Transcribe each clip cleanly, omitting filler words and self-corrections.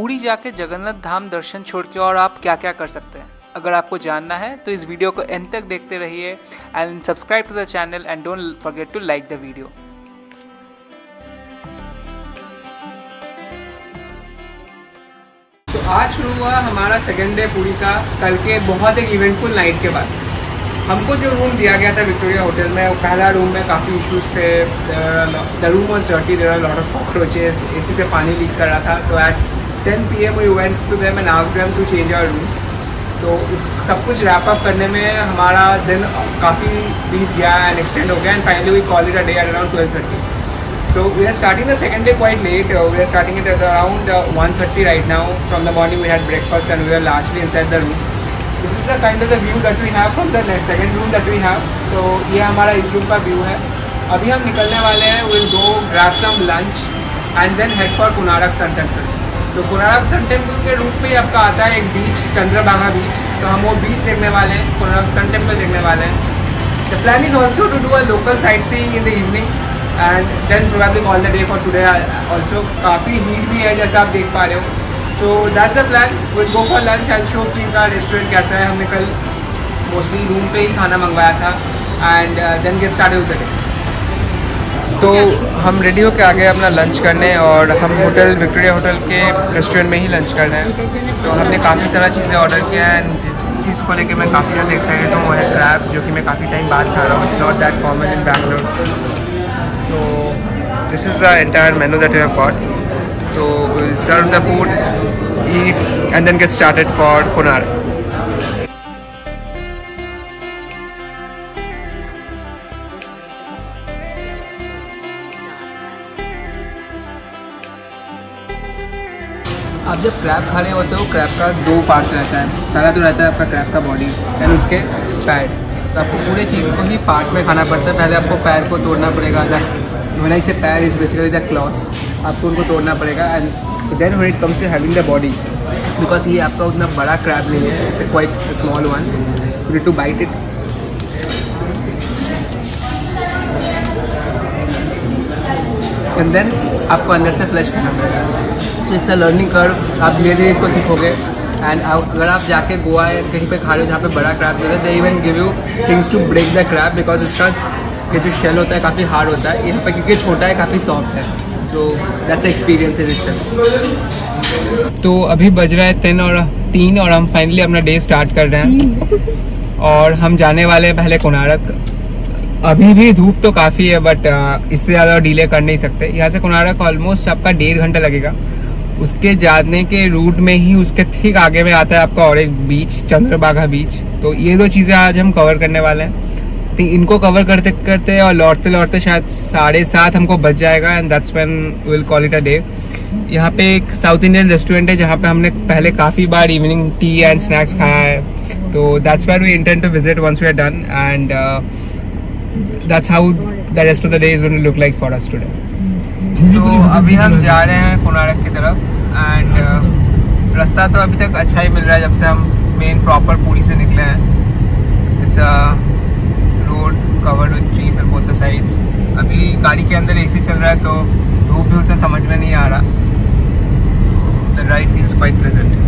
पुरी जाके जगन्नाथ धाम दर्शन छोड़ के और आप क्या क्या कर सकते हैं, अगर आपको जानना है तो इस वीडियो को एंड तक देखते रहिए and subscribe to the channel and don't forget to like the video. तो आज शुरू हुआ हमारा सेकेंड डे पुरी का, कल के बहुत एक इवेंटफुल नाइट के बाद। हमको जो रूम दिया गया था विक्टोरिया होटल में, वो पहला रूम में काफ़ी इश्यूज थे। The room was dirty, there are lot of cockroaches, AC से पानी लीक कर रहा था। तो at 10 PM we went to them and asked them to change our rooms. तो इस सब कुछ रैप अप करने में हमारा दिन काफ़ी बीत गया एंड एक्सटेंड हो गया and finally we call it a day at around 12:30. So we are starting the second day quite late. We are starting it at around 1:30 right now. From the morning we had breakfast and we are largely inside the room. This is the kind of the view that we have from the second room that we have. So ये हमारा इस room का view है। अभी हम निकलने वाले हैं। We'll go grab some lunch and then head for Konark sun temple. तो कोणार्क सन टेम्पल के रूट पे आपका आता है एक बीच, चंद्रभागा बीच। तो हम वो बीच देखने वाले हैं, कोणार्क सन टेम्पल देखने वाले हैं। The plan is also to do a local sightseeing in the evening and then probably call the day for today also। काफ़ी हीट भी है जैसा आप देख पा रहे हो। तो that's the plan. We'll go for lunch and show you का रेस्टोरेंट कैसा है। हमने कल मोस्टली रूम पे ही खाना मंगवाया था and then get started with the day. तो हम रेडी होकर आ गए अपना लंच करने और हम होटल विक्टोरिया होटल के रेस्टोरेंट में ही लंच कर रहे हैं। तो हमने काफ़ी सारा चीज़ें ऑर्डर किया है एंड जिस चीज़ को लेकर मैं काफ़ी ज़्यादा एक्साइटेड हूँ वो है क्रैब, जो कि मैं काफ़ी टाइम बाद खा रहा हूँ। It's not that common in Bangalore. So this is the entire menu that we have got. So we'll serve the food, eat and then get started for Konark. आप जब क्रैब खा रहे होते हो, क्रैब का दो पार्ट्स रहता है। पहला तो रहता है आपका क्रैब का बॉडी एंड उसके पैर। तो आपको पूरे चीज़ को ही पार्ट्स में खाना पड़ता है। पहले आपको पैर को तोड़ना पड़ेगा। When I say पैर इज बेसिकली द क्लॉस, आपको उनको तोड़ना पड़ेगा and then when it comes to having the body, because ये आपका उतना बड़ा क्रैब नहीं है, it's a quite small one, you need to bite it and then आपको अंदर से फ्लैश करना पड़ेगा। तो इट्स अ लर्निंग कर्व। आप धीरे धीरे इसको सीखोगे एंड अगर आप जाके गोवा या कहीं पे खा रहे हो जहाँ पे बड़ा क्रैब होता है, they even give you things to break the crab, because इसका ये जो शेल होता है काफ़ी हार्ड होता है। यहाँ पे क्योंकि छोटा है काफ़ी सॉफ्ट है। तो दैट्स एक्सपीरियंस इन इटसेल्फ। तो अभी बज रहा है 3 और हम फाइनली अपना डे स्टार्ट कर रहे हैं और हम जाने वाले हैं पहले कोणार्क। अभी भी धूप तो काफ़ी है बट इससे ज़्यादा डिले कर नहीं सकते। यहाँ से कोणार्क ऑलमोस्ट आपका 1.5 घंटा लगेगा। उसके जाने के रूट में ही उसके ठीक आगे में आता है आपका और एक बीच, चंद्रभागा बीच। तो ये दो चीज़ें आज हम कवर करने वाले हैं। तो इनको कवर करते करते और लौटते लौटते शायद 7:30 हमको बच जाएगा and that's when will call it a day. यहाँ पे एक साउथ इंडियन रेस्टोरेंट है जहाँ पे हमने पहले काफ़ी बार इवनिंग टी एंड स्नैक्स खाया है। तो that's where we intend to visit once we are done and that's how the rest of the day is going to look like for us today. तो अभी हम जा रहे हैं कोणार्क की तरफ एंड रास्ता तो अभी तक अच्छा ही मिल रहा है जब से हम मेन प्रॉपर पुरी से निकले हैं। It's road covered with trees on both the sides. अभी गाड़ी के अंदर एसी चल रहा है तो धूप भी उतना समझ में नहीं आ रहा। The drive feels quite pleasant.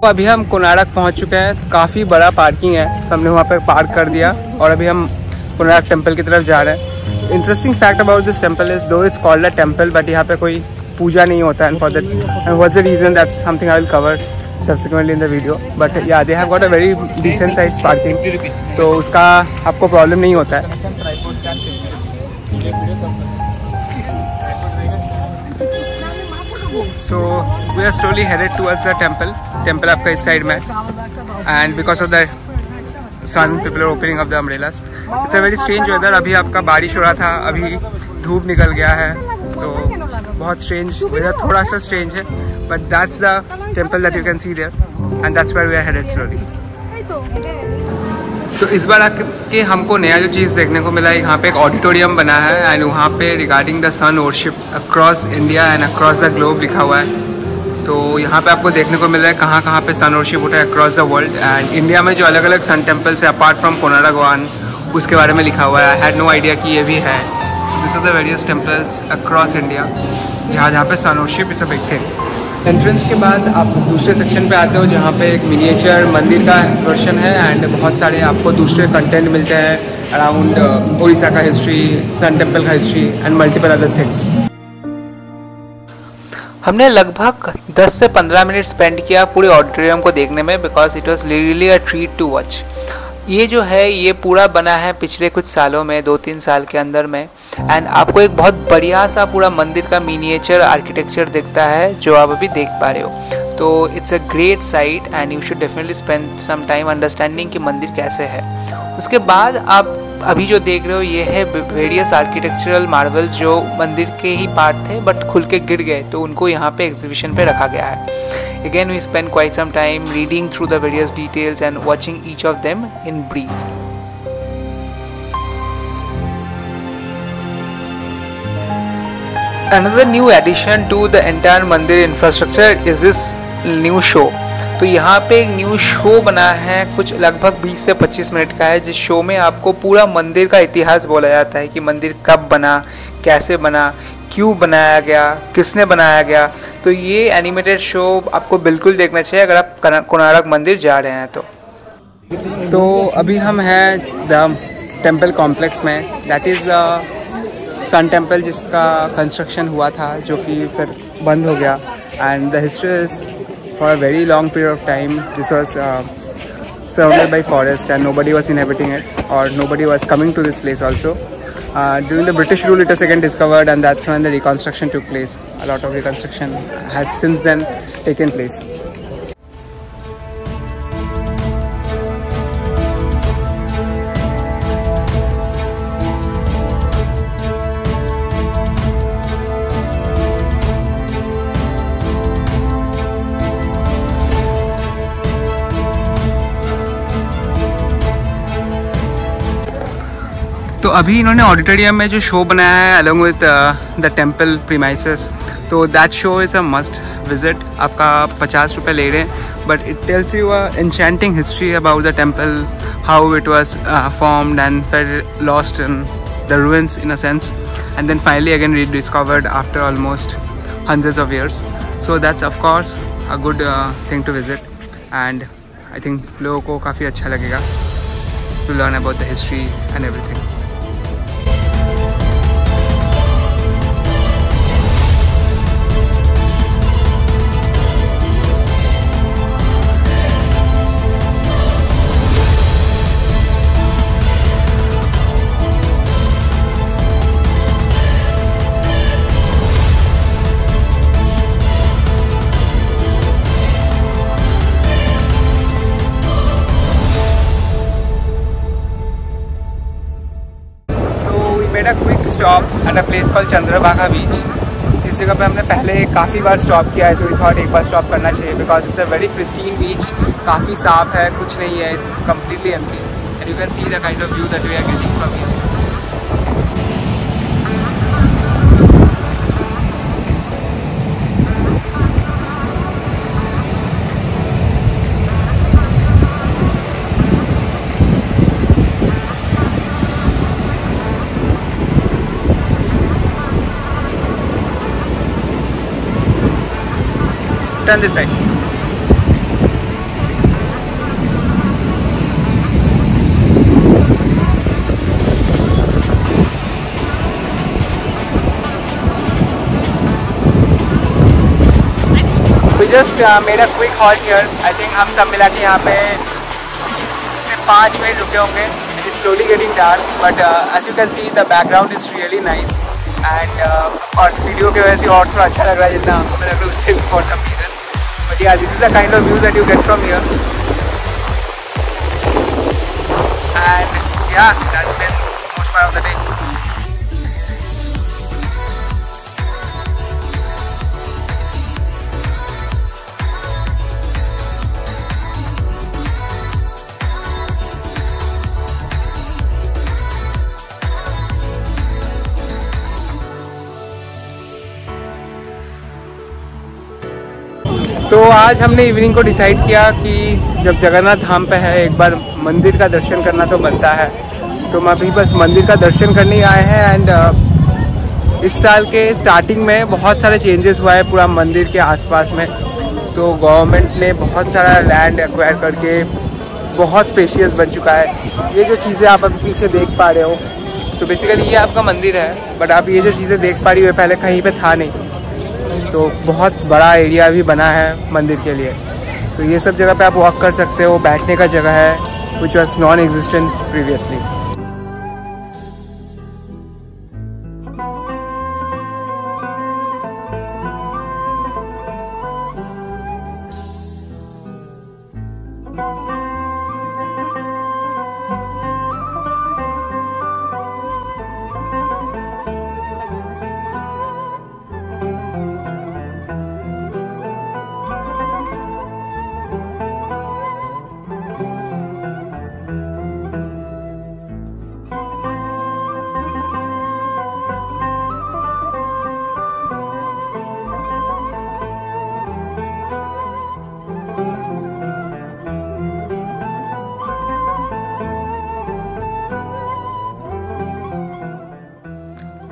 तो अभी हम कोणार्क पहुंच चुके हैं। काफ़ी बड़ा पार्किंग है, हमने वहाँ पर पार्क कर दिया और अभी हम कोणार्क टेम्पल की तरफ जा रहे हैं। Interesting fact about this temple is though it's called a temple but यहाँ पे कोई पूजा नहीं होता है। And for that and what's the reason, that's something I will cover subsequently in the video. But yeah they have got a very decent size parking, तो उसका आपको प्रॉब्लम नहीं होता है। So we are slowly headed towards the temple. Temple आपका इस side में and because of the sun people are opening up the umbrellas. It's a very strange weather. अभी आपका बारिश हो रहा था, अभी धूप निकल गया है, तो बहुत strange weather, थोड़ा सा strange है, but that's the temple that you can see there and that's where we are headed slowly. तो इस बार आके हमको नया जो चीज़ देखने को मिला है, यहाँ पे एक ऑडिटोरियम बना है एंड वहाँ पे regarding the sun worship across India and across the globe लिखा हुआ है। तो यहाँ पे आपको देखने को मिल रहा है कहाँ कहाँ पे सन वर्शिप होता है across the world. And India में जो अलग अलग सन टेम्पल्स है अपार्ट फ्रॉम कोणार्क वन, उसके बारे में लिखा हुआ है। आई हैड नो आइडिया कि ये भी है। This are the various temples across India जहाँ जहाँ पे सन वर्शिप ये सब एक थे। एंट्रेंस के बाद आप दूसरे सेक्शन पे आते हो जहाँ पे एक मिनिएचर मंदिर का वर्शन है एंड बहुत सारे आपको दूसरे कंटेंट मिलते हैं अराउंड उड़ीसा का हिस्ट्री, सन टेम्पल का history and multiple other things. हमने लगभग 10 से 15 मिनट स्पेंड किया पूरे ऑडिटोरियम को देखने में, because it was really a treat to watch. ये जो है ये पूरा बना है पिछले कुछ सालों में, 2-3 साल के अंदर में। एंड आपको एक बहुत बढ़िया सा पूरा मंदिर का मिनिएचर आर्किटेक्चर दिखता है जो आप अभी देख पा रहे हो। तो it's a great sight and you should definitely spend some time understanding कि मंदिर कैसे है। उसके बाद आप अभी जो देख रहे हो ये है वेरियस आर्किटेक्चरल मार्वल्स जो मंदिर के ही पार्ट थे बट खुल के गिर गए, तो उनको यहाँ पे एग्जीबिशन पे रखा गया है। Again, we spent quite some time reading through the various details and watching each of them in brief. Another new addition to the entire Mandir infrastructure is this new show. तो यहाँ पे एक new show बना है, कुछ लगभग 20 से 25 minute का है, जिस शो में आपको पूरा मंदिर का इतिहास बोला जाता है कि मंदिर कब बना, कैसे बना, क्यों बनाया गया, किसने बनाया गया। तो ये एनिमेटेड शो आपको बिल्कुल देखना चाहिए अगर आप कोणार्क मंदिर जा रहे हैं तो अभी हम हैं द टेम्पल कॉम्प्लेक्स में, दैट इज़ सन टेम्पल जिसका कंस्ट्रक्शन हुआ था जो कि फिर बंद हो गया। And the history is for a very long period of time this was surrounded by forest and nobody was inhabiting it or nobody was coming to this place also. During the British rule it was again discovered and that's when the reconstruction took place. A lot of reconstruction has since then taken place. तो अभी इन्होंने auditorium में जो show बनाया है along with the temple premises, तो that show is a must visit. आपका 50 रुपये ले रहे हैं but it tells you an enchanting history about the temple, how it was formed and फिर lost in the ruins in a sense and then finally again rediscovered after almost hundreds of years. So that's of course a good thing to visit and I think लोगों को काफ़ी अच्छा लगेगा to learn about the history and everything. A quick stop at a place called Chandrabhaga Beach. इस जगह पे हमने पहले काफ़ी बार स्टॉप किया है, सो वी थॉट एक बार स्टॉप करना चाहिए because it's a very pristine beach, काफ़ी साफ है, कुछ नहीं है, it's completely empty and you can see the kind of view that we are getting from here. Turn this side. We just made a quick halt here. I think हम सब मिला के यहाँ पे 20 से 5 मिनट रुके होंगे. It's slowly getting dark, but as you can see the background is really nice. And of course video की वजह से और थोड़ा अच्छा लग रहा है जितना हमें लग रहा है उससे for some reason. But yeah, this is the kind of view that you get from here. And yeah, that's been most part of the day. आज हमने इवनिंग को डिसाइड किया कि जब जगन्नाथ धाम पे है एक बार मंदिर का दर्शन करना तो बनता है, तो हम अभी बस मंदिर का दर्शन करने ही आए हैं। एंड इस साल के स्टार्टिंग में बहुत सारे चेंजेस हुआ है पूरा मंदिर के आसपास में। तो गवर्नमेंट ने बहुत सारा लैंड एक्वायर करके बहुत स्पेशियस बन चुका है। ये जो चीज़ें आप अभी पीछे देख पा रहे हो, तो बेसिकली ये आपका मंदिर है, बट आप ये जो चीज़ें देख पा रही हो पहले कहीं पे था नहीं। तो बहुत बड़ा एरिया भी बना है मंदिर के लिए, तो ये सब जगह पे आप वॉक कर सकते हो। बैठने का जगह है which was non existent previously.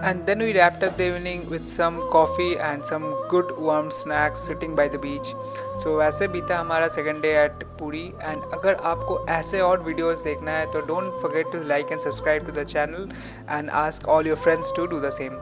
And then we wrapped up the evening with some coffee and some good warm snacks sitting by the beach. So वैसे बीता हमारा second day at Puri. And अगर आपको ऐसे और वीडियोस देखना है तो don't forget to like and subscribe to the channel and ask all your friends to do the same.